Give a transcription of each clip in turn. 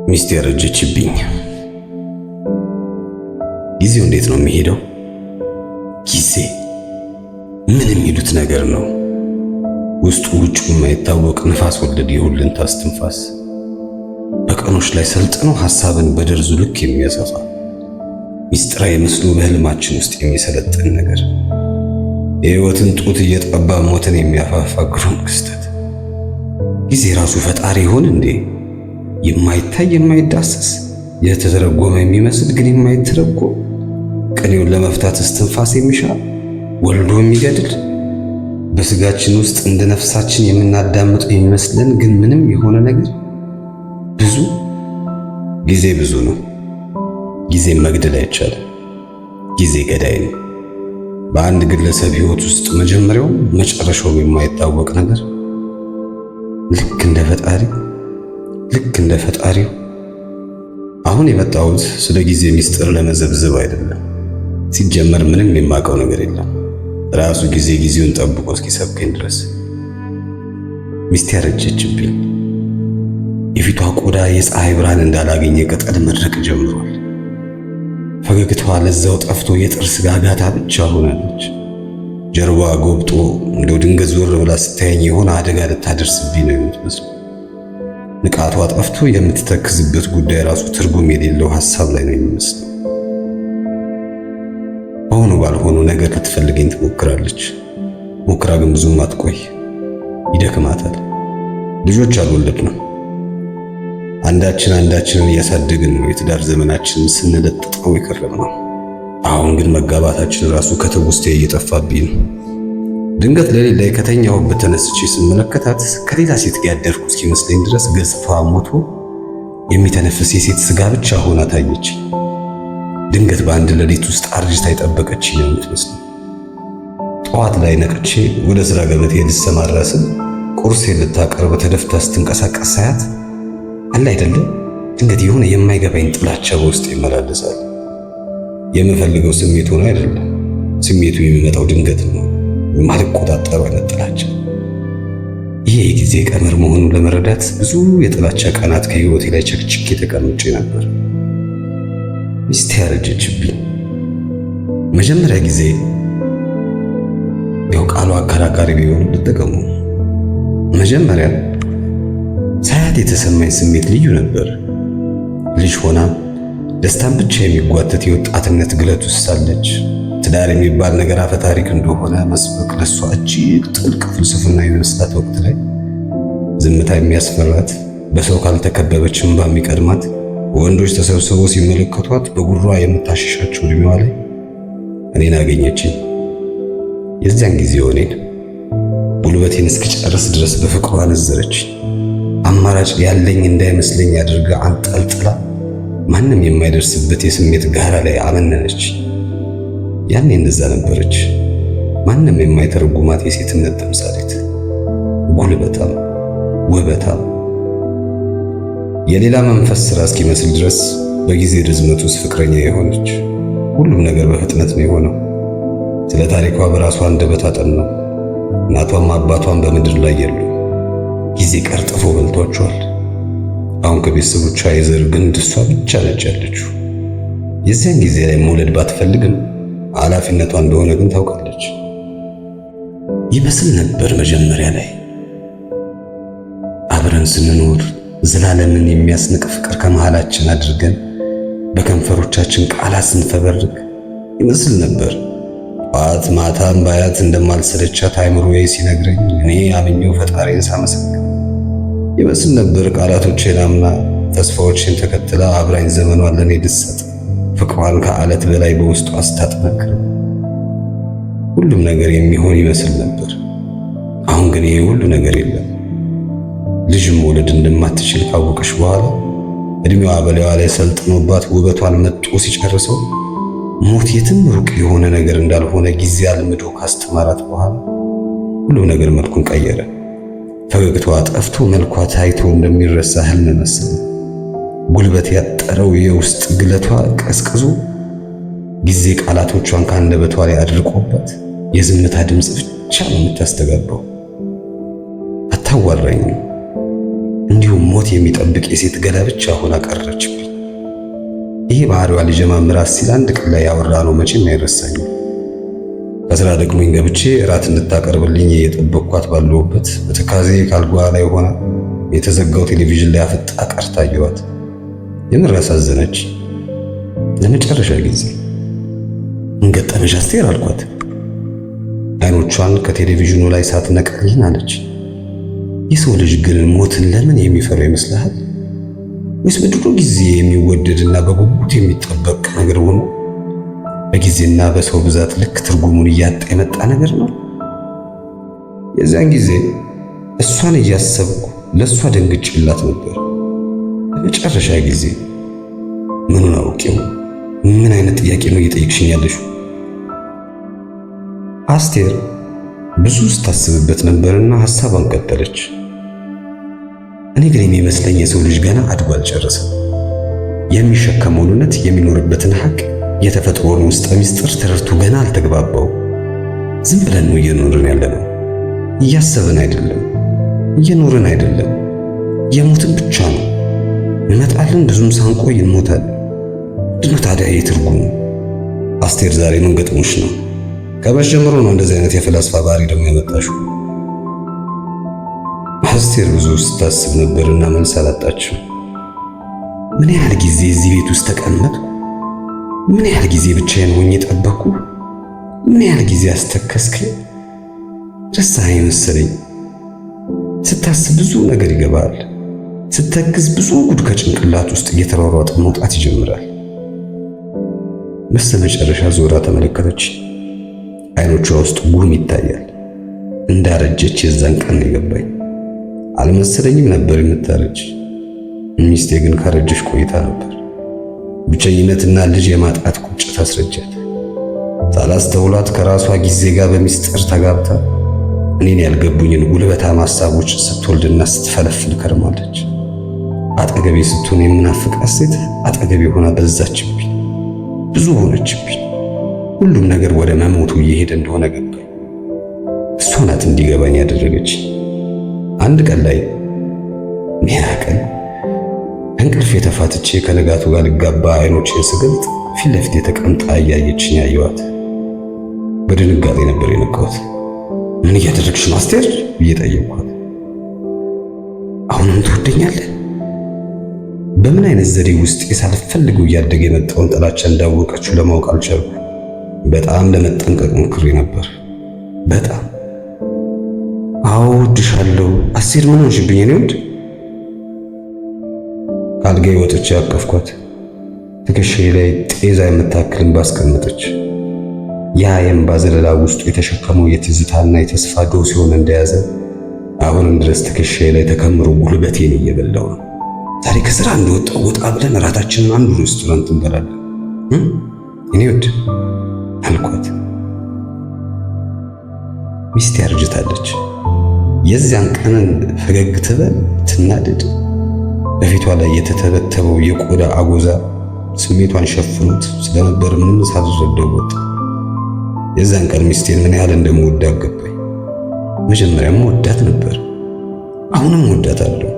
ሚስት ያረጀችብኝ። ጊዜው እንዴት ነው የሚሄደው? ጊዜ ምን የሚሉት ነገር ነው? ውስጡ ውጭ የማይታወቅ ንፋስ ወለድ የሁለንታ እስትንፋስ በቀኖች ላይ ሰልጥኖ ሐሳብን በደርዙ ልክ የሚያሰፋ ሚስጥራዊ መስሎ በህልማችን ውስጥ የሚሰለጥን ነገር የህይወትን ጡት እየጠባ ሞትን የሚያፋፋ ግሩም ክስተት። ጊዜ ራሱ ፈጣሪ ይሆን እንዴ? የማይታይ የማይዳሰስ የተተረጎመ የሚመስል ግን የማይተረጎም ቅኔውን ለመፍታት እስትንፋስ የሚሻ ወልዶ የሚገድል በስጋችን ውስጥ እንደ ነፍሳችን የምናዳምጠው የሚመስለን ግን ምንም የሆነ ነገር ብዙ ጊዜ ብዙ ነው። ጊዜ መግደል አይቻልም። ጊዜ ገዳይ ነው። በአንድ ግለሰብ ህይወት ውስጥ መጀመሪያው መጨረሻው የማይታወቅ ነገር ልክ እንደ ፈጣሪው። አሁን የመጣሁት ስለ ጊዜ ሚስጥር ለመዘብዘብ አይደለም። ሲጀመር ምንም የማውቀው ነገር የለም። ራሱ ጊዜውን ጠብቆ እስኪሰብከኝ ድረስ ሚስት ያረጀችብኝ። የፊቷ ቆዳ የፀሐይ ብርሃን እንዳላገኘ ቅጠል መድረቅ ጀምሯል። ፈገግታዋ ለዛው ጠፍቶ የጥርስ ጋጋታ ብቻ ሆናለች። ጀርባዋ ጎብጦ እንደው ድንገት ዞር ብላ ስታየኝ የሆነ አደጋ ልታደርስብኝ ነው የምትመስለው። ንቃቷ ጠፍቶ የምትተክዝበት ጉዳይ ራሱ ትርጉም የሌለው ሐሳብ ላይ ነው የሚመስለው። በሆኑ ባልሆኑ ነገር ልትፈልገኝ ትሞክራለች። ሞክራ ግን ብዙም አትቆይ፣ ይደክማታል። ልጆች አልወለድንም። አንዳችንን እያሳደግን ነው የትዳር ዘመናችንን ስንለጥጠው የከረምነው። አሁን ግን መጋባታችን ራሱ ከትውስቴ እየጠፋብኝ ነው። ድንገት ሌሊት ላይ ከተኛሁበት ተነስቼ ስመለከታት ከሌላ ሴት ጋር ያደርኩ እስኪመስለኝ ድረስ ገጽታዋ ሞቶ የሚተነፍስ የሴት ስጋ ብቻ ሆና ታየች። ድንገት በአንድ ሌሊት ውስጥ አርጅታ የጠበቀችኝ ነው የምትመስለው። ጠዋት ላይ ነቅቼ ወደ ስራ ገበቴ ልሰማራ ስል ቁርሴን ልታቀርብ ተደፍታ ስትንቀሳቀስ ሳያት አለ አይደለም ድንገት የሆነ የማይገባኝ ጥላቻ በውስጥ ይመላለሳል። የምፈልገው ስሜት ሆኖ አይደለም፣ ስሜቱ የሚመጣው ድንገት ነው። የማልቆጣጠረው አይነት ጥላቻ። ይሄ የጊዜ ቀመር መሆኑን ለመረዳት ብዙ የጥላቻ ቀናት ከህይወቴ ላይ ቸክችኬ ተቀምጬ ነበር። ሚስቴ ያረጀችብኝ። መጀመሪያ ጊዜ ያው ቃሉ አከራካሪ ቢሆን ልጠቀሙ። መጀመሪያ ሳያት የተሰማኝ ስሜት ልዩ ነበር። ልጅ ሆና ደስታን ብቻ የሚጓተት የወጣትነት ግለት ውስጥ ሳለች ትዳር የሚባል ነገር አፈ ታሪክ እንደሆነ መስበክ ለሷ እጅግ ጥልቅ ፍልስፍና የሚመስላት ወቅት ላይ ዝምታ የሚያስፈራት፣ በሰው ካልተከበበች እንባ የሚቀድማት፣ ወንዶች ተሰብስበው ሲመለከቷት በጉሯ የምታሸሻቸው እድሜዋ ላይ እኔን አገኘችኝ። የዚያን ጊዜ እኔን ጉልበቴን እስክጨርስ ድረስ በፍቅሯ ነዘረችኝ። አማራጭ ያለኝ እንዳይመስለኝ አድርጋ አንጠልጥላ ማንም የማይደርስበት የስሜት ጋራ ላይ አመነነች። ያኔ እንደዛ ነበረች፣ ማንም የማይተረጉማት የሴትነት ተምሳሌት፣ ጉልበታም፣ ውበታም፣ የሌላ መንፈስ ስራ እስኪመስል ድረስ በጊዜ ርዝመት ውስጥ ፍቅረኛ የሆነች። ሁሉም ነገር በፍጥነት ነው የሆነው። ስለ ታሪኳ በራሷ አንደበት አጠናው። እናቷም አባቷም በምድር ላይ የሉ። ጊዜ ቀርጥፎ በልቷቸዋል። አሁን ከቤተሰቦቿ የዘር ግንድ እሷ ብቻ ነች ያለችው። የዚያን ጊዜ ላይ መውለድ ባትፈልግም ኃላፊነቷ እንደሆነ ግን ታውቃለች። ይመስል ነበር መጀመሪያ ላይ አብረን ስንኖር ዘላለምን የሚያስንቅ ፍቅር ከመሃላችን አድርገን በከንፈሮቻችን ቃላት ስንፈበርክ ይመስል ነበር። ጠዋት ማታም ባያት እንደማልሰለቻት አይምሮዬ ሲነግረኝ እኔ አምኜው ፈጣሪን ሳመሰግን ይመስል ነበር። ቃላቶቼን አምና ተስፋዎችን ተከትላ አብራኝ ዘመኗን ለኔ ልትሰጥ ፍቅሯን ከዓለት በላይ በውስጧ ስታጠነክር ሁሉም ነገር የሚሆን ይመስል ነበር። አሁን ግን ይሄ ሁሉ ነገር የለም። ልጅም መውለድ እንደማትችል ካወቀች በኋላ እድሜዋ በላይዋ ላይ ሰልጥኖባት ውበቷን መጥቶ ሲጨርሰው ሞት የትም ሩቅ የሆነ ነገር እንዳልሆነ ጊዜ አልምዶ ካስተማራት በኋላ ሁሉም ነገር መልኩን ቀየረ። ፈገግታዋ ጠፍቶ መልኳ ታይቶ እንደሚረሳ ህልም መሰለ። ጉልበት ያጠረው የውስጥ ግለቷ ቀዝቅዞ ጊዜ ቃላቶቿን ከአንደበቷ ላይ አድርቆባት የዝምታ ድምፅ ብቻ ነው የምታስተጋባው። አታዋራኝም፣ እንዲሁ እንዲሁም ሞት የሚጠብቅ የሴት ገላ ብቻ ሆና ቀረችብኝ። ይሄ ባህሪዋ ሊጀማምራት ሲል አንድ ቀን ላይ ያወራነው መቼም አይረሳኝም። ከስራ ደግሞኝ ገብቼ እራት እንድታቀርብልኝ እየጠበቅኳት ባለሁበት በትካዜ ካልጓ ላይ ሆና የተዘጋው ቴሌቪዥን ላይ አፍጣ ቀርታ አየኋት። የምር አሳዘነች። ለመጨረሻ ጊዜ ምን ገጠመሽ አስቴር አልኳት። አይኖቿን ከቴሌቪዥኑ ላይ ሳትነቅልኝ አለች። የሰው ልጅ ግን ሞትን ለምን የሚፈራው ይመስልሃል? ወይስ በድሮ ጊዜ የሚወደድና በጉጉት የሚጠበቅ ነገር ሆኖ በጊዜና በሰው ብዛት ልክ ትርጉሙን እያጣ የመጣ ነገር ነው? የዚያን ጊዜ እሷን እያሰብኩ ለእሷ ደንግጬላት ነበር። በመጨረሻ ጊዜ ምኑን አውቄው? ምን አይነት ጥያቄ ነው እየጠየቅሽኝ ያለሽው? አስቴር ብዙ ስታስብበት ነበርና ሐሳቧን ቀጠለች። እኔ ግን የሚመስለኝ የሰው ልጅ ገና አድጎ አልጨረሰም። የሚሸከመውን እውነት፣ የሚኖርበትን ሐቅ፣ የተፈጥሮውን ውስጠ ምስጢር ተረድቶ ገና አልተግባባው። ዝም ብለን ነው እየኖርን ያለነው። እያሰብን አይደለም፣ እየኖርን አይደለም። የሞትን ብቻ ነው። እንመጣለን፣ ብዙም ሳንቆይ እንሞታለን። ምንድነው ታዲያ የትርጉሙ? አስቴር ዛሬ ምን ገጥሞሽ ነው? ከመቼ ጀምሮ ነው እንደዚህ አይነት የፈላስፋ ባህሪ ደግሞ የመጣሽው? አስቴር ብዙ ስታስብ ነበርና መልስ አላጣችም። ምን ያህል ጊዜ እዚህ ቤት ውስጥ ተቀመጥኩ? ምን ያህል ጊዜ ብቻዬን ሆኜ ጠበቅኩ? ምን ያህል ጊዜ አስተከስከኝ? ረሳኸኝ መሰለኝ። ስታስብ ብዙ ነገር ይገባል። ስተክዝ ብዙ ጉድ ከጭንቅላት ውስጥ እየተሯሯጠ መውጣት ይጀምራል። በስተመጨረሻ ዞራ ተመለከተች። አይኖቿ ውስጥ ጉም ይታያል። እንዳረጀች የዛን ቀን የገባኝ። አልመሰለኝም ነበር የምታረጅ። ሚስቴ ግን ካረጀች ቆይታ ነበር። ብቸኝነትና ልጅ የማጣት ቁጭት አስረጃት። ሳላስተውላት ከራሷ ጊዜ ጋር በሚስጥር ተጋብታ እኔን ያልገቡኝን ጉልበታም ሐሳቦች ስትወልድና ስትፈለፍል ከርማለች። አጠገቤ ስትሆን የምናፍቃት ሴት አጠገቤ ሆና በዛችብኝ፣ ብዙ ሆነችብኝ። ሁሉም ነገር ወደ መሞቱ እየሄደ እንደሆነ ገባኝ። እሷ ናት እንዲገባኝ ያደረገች። አንድ ቀን ላይ ያ ቀን እንቅልፍ የተፋትቼ ከንጋቱ ጋር ልጋባ አይኖቼን ስገልጥ ፊት ለፊት ተቀምጣ እያየችኝ ያየዋት። በድንጋጤ ነበር የነቃሁት። ምን እያደረግሽ ነው አስቴር ብዬ ጠየቅኳት። አሁንም ትወደኛለህ? በምን አይነት ዘዴ ውስጥ ሳልፈልገው እያደገ የመጣውን ጥላቻ እንዳወቀችው ለማወቅ አልቻልኩም። በጣም ለመጠንቀቅ ሞክሬ ነበር። በጣም አዎ እወድሻለሁ አስቴር። ምን ሆንሽብኝ? እኔ ወድ ካልጋዬ ወጥቼ አቀፍኳት። ትከሻዬ ላይ ጤዛ የምታክልን ባስቀመጠች። ያ የእንባ ዘለላ ውስጡ የተሸከመው የትዝታና የተስፋ ዶሴውን እንደያዘ አሁንም ድረስ ትከሻዬ ላይ ተከምሮ ጉልበቴን እየበላው ነው። ዛሬ ከስራ እንደወጣው ወጣ ብለን እራታችንን አንዱ ሬስቶራንት እንበላለን እኔ ወድ አልኳት። ሚስቴ አርጅታለች። የዚያን ቀንን ፈገግ ትበል ትናደድ በፊቷ ላይ የተተበተበው የቆዳ አጎዛ ስሜቷን ሸፍኖት ስለነበር ምንም ሳልረዳው ወጣ። የዛን ቀን ሚስቴን ምን ያህል እንደምወዳት ገባኝ። መጀመሪያም ወዳት ነበር፣ አሁንም ወዳታለሁ።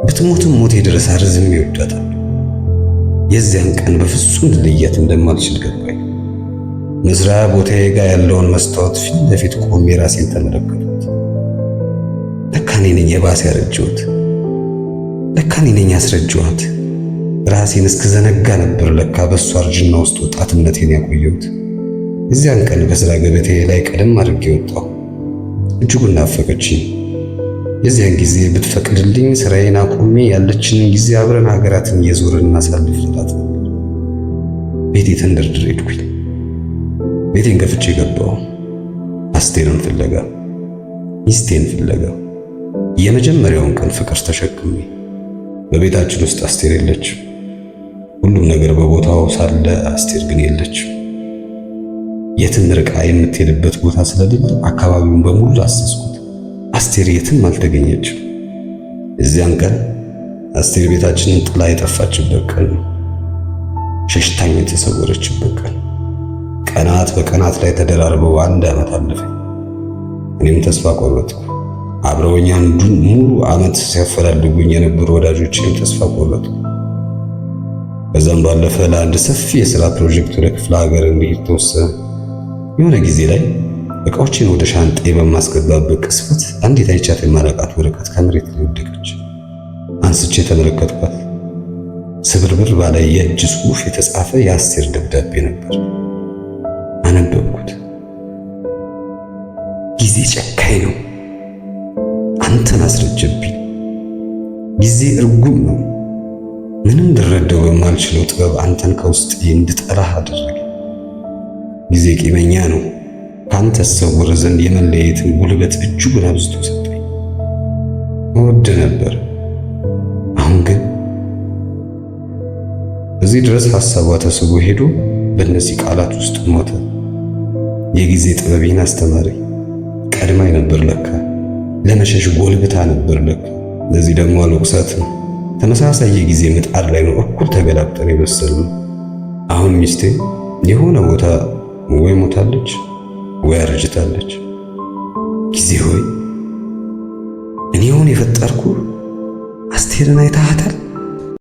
ብትሞትም ሞቴ ድረስ አርዝሜ እወዳታለሁ። የዚያን ቀን በፍጹም ልለያት እንደማልችል ገባኝ። መስሪያ ቦታዬ ጋር ያለውን መስታወት ፊት ለፊት ቆሜ ራሴን ተመለከቱት። ለካ እኔ ነኝ የባሰ ያረጀሁት። ለካ እኔ ነኝ ያስረጀኋት። ራሴን እስክዘነጋ ነበር ለካ በሷ እርጅና ውስጥ ወጣትነቴን ያቆየሁት። እዚያን ቀን ከስራ ገበታዬ ላይ ቀደም አድርጌ ወጣሁ። እጅጉን ናፈቀችኝ። የዚያን ጊዜ ብትፈቅድልኝ ስራዬን አቁሜ ያለችንን ጊዜ አብረን ሀገራትን እየዞርን እናሳልፍ ልላት ነበር። ቤቴ ተንደርድሬ ሄድኩኝ። ቤቴን ከፍቼ ገባሁ። አስቴርን ፍለጋ፣ ሚስቴን ፍለጋ። የመጀመሪያውን ቀን ፍቅር ተሸክሜ። በቤታችን ውስጥ አስቴር የለችም። ሁሉም ነገር በቦታው ሳለ አስቴር ግን የለችም። የትም ርቃ የምትሄድበት ቦታ ስለሌለ አካባቢውን በሙሉ አሰስኩት። አስቴር የትም አልተገኘችም። እዚያን ቀን አስቴር ቤታችንን ጥላ የጠፋችበት ቀን ነው። ሸሽታኝ የተሰወረችበት ቀን። ቀናት በቀናት ላይ ተደራርበው 1 ዓመት አለፈ። እኔም ተስፋ ቆረጥኩ። አብረውኝ አንዱን ሙሉ ዓመት ሲያፈላልጉኝ የነበሩ ወዳጆቼም ተስፋ ቆረጡ። ከዛም ባለፈ ለአንድ ሰፊ የሥራ ፕሮጀክት ወደ ክፍለ ሀገር እንዲሄድ ተወሰነ። የሆነ ጊዜ ላይ ዕቃዎችን ወደ ሻንጣዬ በማስገባበት ቅጽበት አንዲት አይቻት የማላውቃት ወረቀት ከመሬት ላይ ወደቀች። አንስቼ ተመለከትኳት። ስብርብር ባለ የእጅ ጽሑፍ የተጻፈ የአስቴር ደብዳቤ ነበር። አነበብኩት። ጊዜ ጨካኝ ነው፣ አንተን አስረጀብኝ። ጊዜ እርጉም ነው፣ ምንም ልረዳው በማልችለው ጥበብ አንተን ከውስጤ እንድጠራህ አደረገ። ጊዜ ቂመኛ ነው፣ ካንተ ሰውር ዘንድ የመለየትን ጉልበት እጅጉን አብዝቶ ሰጠኝ። እወድ ነበር፣ አሁን ግን እዚህ ድረስ ሐሳቧ ተስቦ ሄዶ በእነዚህ ቃላት ውስጥ ሞተ። የጊዜ ጥበቤን አስተማረኝ። ቀድማኝ ነበር ለካ፣ ለመሸሽ ጎልብታ ነበር ለካ። ለዚህ ደግሞ አልወቅሳትም። ተመሳሳይ የጊዜ ምጣድ ላይ ነው እኩል ተገላብጠን የበሰልነው። አሁን ሚስቴ የሆነ ቦታ ወይ ሞታለች ወይ አርጅታለች። ጊዜ ሆይ እኔ ሆን የፈጠርኩ አስቴርን አይተሃታል?